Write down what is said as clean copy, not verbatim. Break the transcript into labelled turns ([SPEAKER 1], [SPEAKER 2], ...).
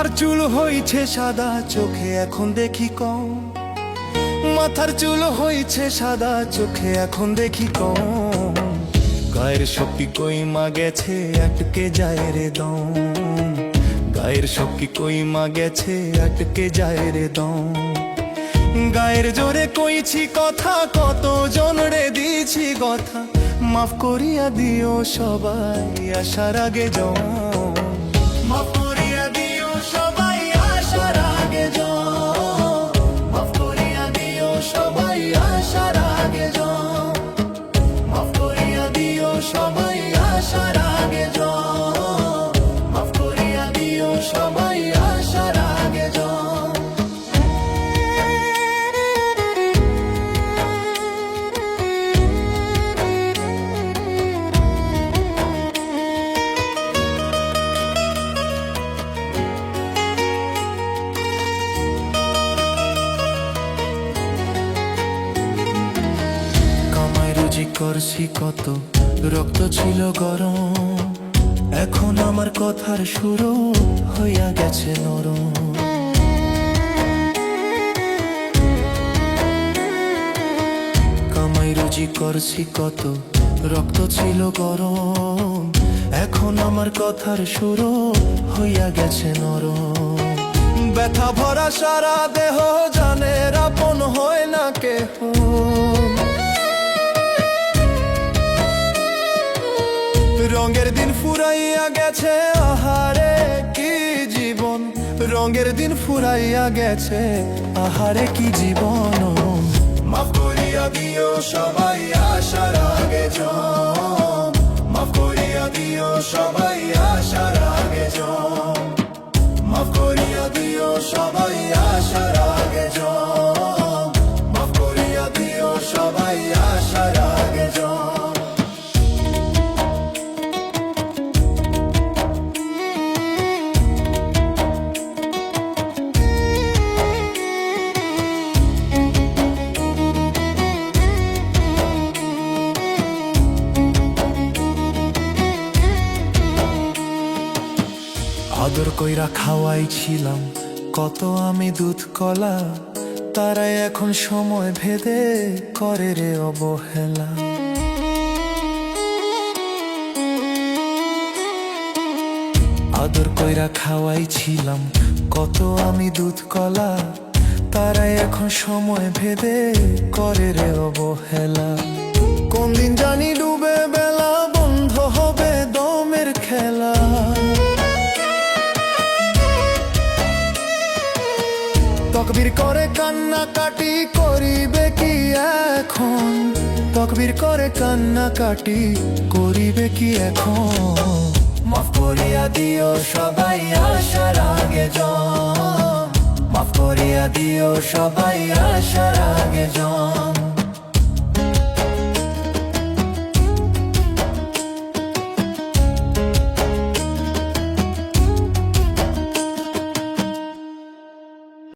[SPEAKER 1] মাথার চুল হইছে সাদা, চোখে এখন দেখি কম। মাথার চুল হইছে সাদা, চোখে এখন দেখি কম। গায়ের শক্তি কই মা গেছে, আটকে যায় রে দম। গায়ের শক্তি কই মা গেছে, আটকে যায় রে দম। গায়ের জোরে কইছি কথা, কত জন রে দিছি কথা। মাফ করিয়া দিও সবাই আসার আগে জম। মাফ করিয়া দিও সবাই আসার আগে জম। মাফ করিয়া দিও সবাই আসার আগে জম। মাফ করিয়া দিও সবাই আসার আগে জম। মাফ করিয়া দিও সবাই আসার আগে জম। করছি কত, রক্ত ছিল গরম। এখন আমার কথার শুরু হইয়া গেছে নরম। কামাই রুজি করছি কত, রক্ত ছিল গরম। এখন আমার কথার শুরু হইয়া গেছে নরম। ব্যথা ভরা সারা দেহ, জানের আপন হয় না কেহ। রঙের দিন ফুরাইয়া গেছে, আহারে কি জীবন। রঙের দিন ফুরাইয়া গেছে, আহারে কি জীবন। মাফ করিয়া দিও সবাই আসার আগে জম। মাফ করিয়া দিও সবাই আসার আগে জম। মাফ করিয়া দিও সবাই আসার আগে জম। মাফ করিয়া দিও সবাই আসার আগে জম। আদর কইরা খাওয়াইছিলাম কত আমি দুধ কলা। তারাই এখন সময় ভেদে করে রে অবহেলা। আদর কইরা খাওয়াইছিলাম কত আমি দুধ কলা। তারাই এখন সময় ভেদে করে রে অবহেলা। কোন দিন জানি ডুবে বেলা, বন্ধ হবে দমের খেলা। তকবীর করে কান্নাকাটি করিবে কি এখন। তকবীর করে কান্নাকাটি করিবে কি এখন। মাফ করিয়া দিও সবাই আসার আগে জম। মাফ করিয়া দিও সবাই আসার আগে জম।